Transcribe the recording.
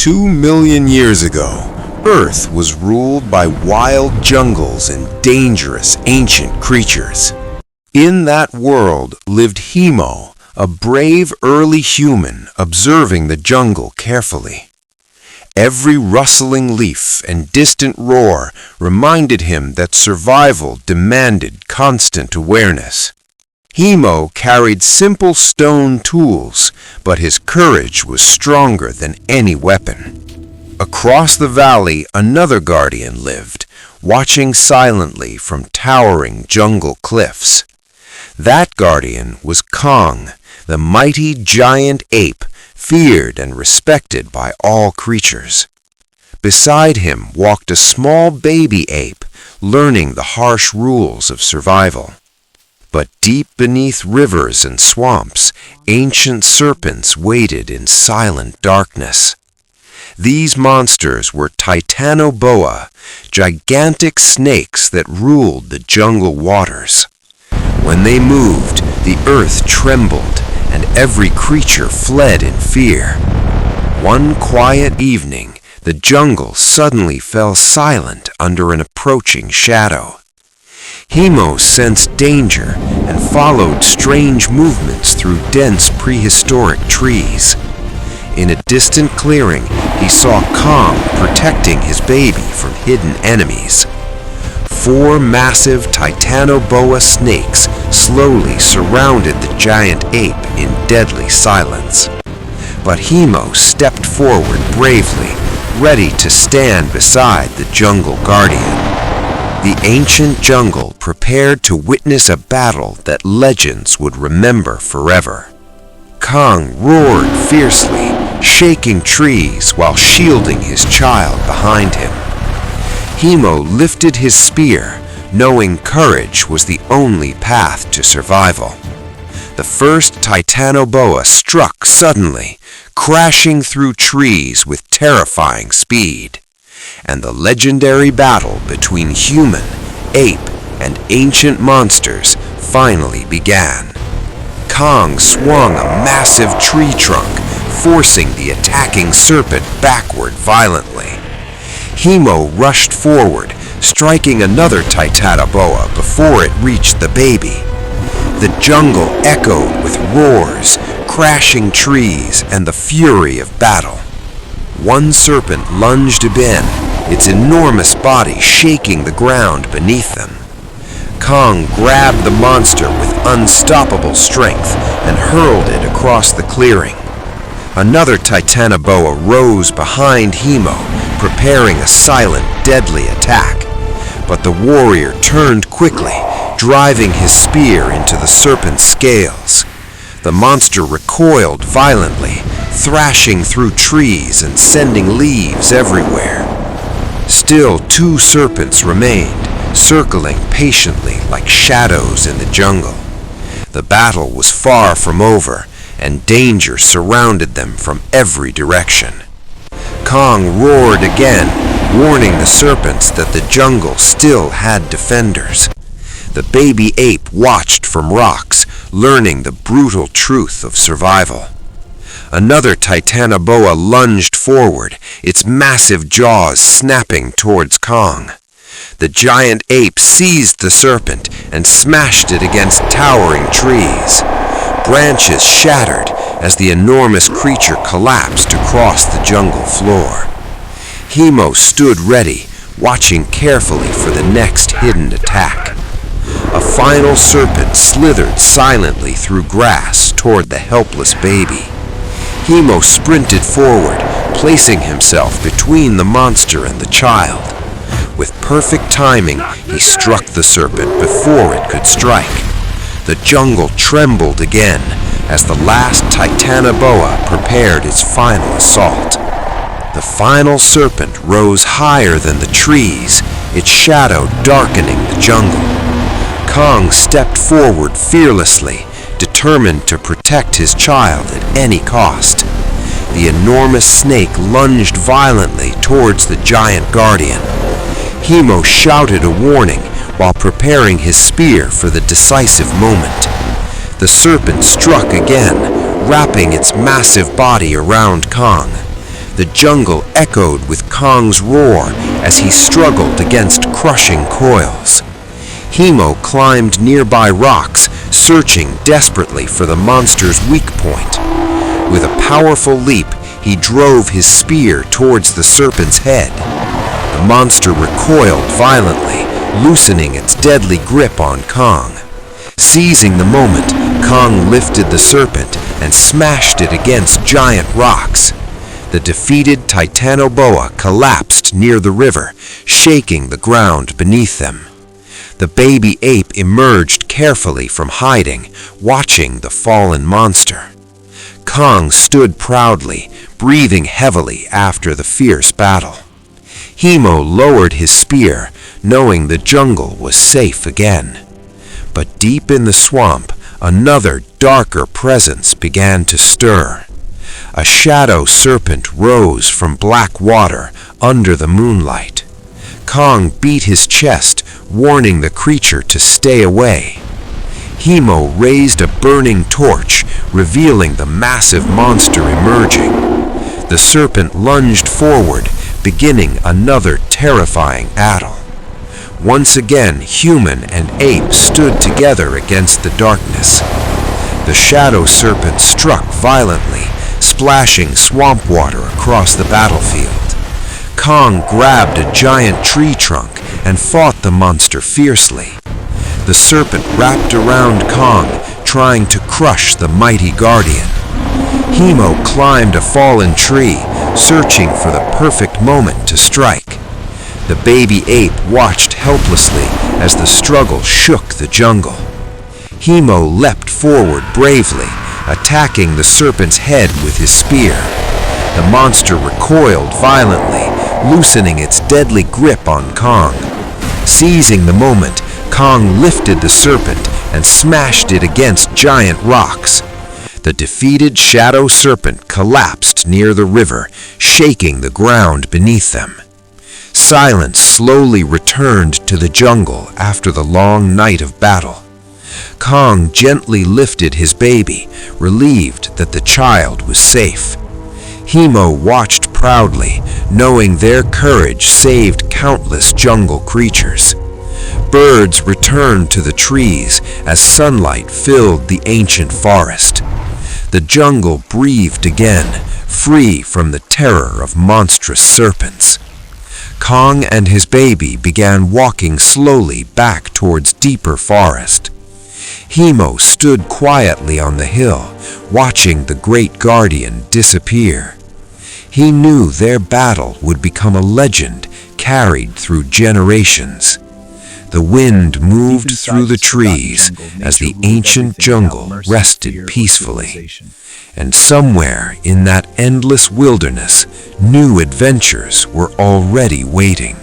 2 million years ago, Earth was ruled by wild jungles and dangerous ancient creatures. In that world lived Hemo, a brave early human observing the jungle carefully. Every rustling leaf and distant roar reminded him that survival demanded constant awareness. Hemo carried simple stone tools, but his courage was stronger than any weapon. Across the valley, another guardian lived, watching silently from towering jungle cliffs. That guardian was Kong, the mighty giant ape, feared and respected by all creatures. Beside him walked a small baby ape, learning the harsh rules of survival. But deep beneath rivers and swamps, ancient serpents waited in silent darkness. These monsters were Titanoboa, gigantic snakes that ruled the jungle waters. When they moved, the earth trembled, and every creature fled in fear. One quiet evening, the jungle suddenly fell silent under an approaching shadow. Hemo sensed danger and followed strange movements through dense prehistoric trees. In a distant clearing, he saw Kong protecting his baby from hidden enemies. 4 massive Titanoboa snakes slowly surrounded the giant ape in deadly silence. But Hemo stepped forward bravely, ready to stand beside the jungle guardian. The ancient jungle prepared to witness a battle that legends would remember forever. Kong roared fiercely, shaking trees while shielding his child behind him. Hemo lifted his spear, knowing courage was the only path to survival. The first Titanoboa struck suddenly, crashing through trees with terrifying speed. And the legendary battle between human, ape, and ancient monsters finally began. Kong swung a massive tree trunk, forcing the attacking serpent backward violently. Hemo rushed forward, striking another Titanoboa before it reached the baby. The jungle echoed with roars, crashing trees, and the fury of battle. One serpent lunged in, its enormous body shaking the ground beneath them. Kong grabbed the monster with unstoppable strength and hurled it across the clearing. Another Titanoboa rose behind Hemo, preparing a silent, deadly attack. But the warrior turned quickly, driving his spear into the serpent's scales. The monster recoiled violently, thrashing through trees and sending leaves everywhere. Still 2 serpents remained, circling patiently like shadows in the jungle. The battle was far from over, and danger surrounded them from every direction. Kong roared again, warning the serpents that the jungle still had defenders. The baby ape watched from rocks, learning the brutal truth of survival. Another Titanoboa lunged forward, its massive jaws snapping towards Kong. The giant ape seized the serpent and smashed it against towering trees. Branches shattered as the enormous creature collapsed across the jungle floor. Hemo stood ready, watching carefully for the next hidden attack. A final serpent slithered silently through grass toward the helpless baby. Hemo sprinted forward, placing himself between the monster and the child. With perfect timing, he struck the serpent before it could strike. The jungle trembled again as the last Titanoboa prepared its final assault. The final serpent rose higher than the trees, its shadow darkening the jungle. Kong stepped forward fearlessly, determined to protect his child at any cost. The enormous snake lunged violently towards the giant guardian. Hemo shouted a warning while preparing his spear for the decisive moment. The serpent struck again, wrapping its massive body around Kong. The jungle echoed with Kong's roar as he struggled against crushing coils. Hemo climbed nearby rocks, searching desperately for the monster's weak point. With a powerful leap, he drove his spear towards the serpent's head. The monster recoiled violently, loosening its deadly grip on Kong. Seizing the moment, Kong lifted the serpent and smashed it against giant rocks. The defeated Titanoboa collapsed near the river, shaking the ground beneath them. The baby ape emerged carefully from hiding, watching the fallen monster. Kong stood proudly, breathing heavily after the fierce battle. Hemo lowered his spear, knowing the jungle was safe again. But deep in the swamp, another darker presence began to stir. A shadow serpent rose from black water under the moonlight. Kong beat his chest, warning the creature to stay away. Hemo raised a burning torch, revealing the massive monster emerging. The serpent lunged forward, beginning another terrifying battle. Once again, human and ape stood together against the darkness. The shadow serpent struck violently, splashing swamp water across the battlefield. Kong grabbed a giant tree trunk and fought the monster fiercely. The serpent wrapped around Kong, trying to crush the mighty guardian. Hemo climbed a fallen tree, searching for the perfect moment to strike. The baby ape watched helplessly as the struggle shook the jungle. Hemo leapt forward bravely, attacking the serpent's head with his spear. The monster recoiled violently, loosening its deadly grip on Kong. Seizing the moment, Kong lifted the serpent and smashed it against giant rocks. The defeated shadow serpent collapsed near the river, shaking the ground beneath them. Silence slowly returned to the jungle after the long night of battle. Kong gently lifted his baby, relieved that the child was safe. Hemo watched proudly, knowing their courage saved countless jungle creatures. Birds returned to the trees as sunlight filled the ancient forest. The jungle breathed again, free from the terror of monstrous serpents. Kong and his baby began walking slowly back towards deeper forest. Hemo stood quietly on the hill, watching the great guardian disappear. He knew their battle would become a legend carried through generations. The wind moved through the trees as the ancient jungle rested peacefully. And somewhere in that endless wilderness, new adventures were already waiting.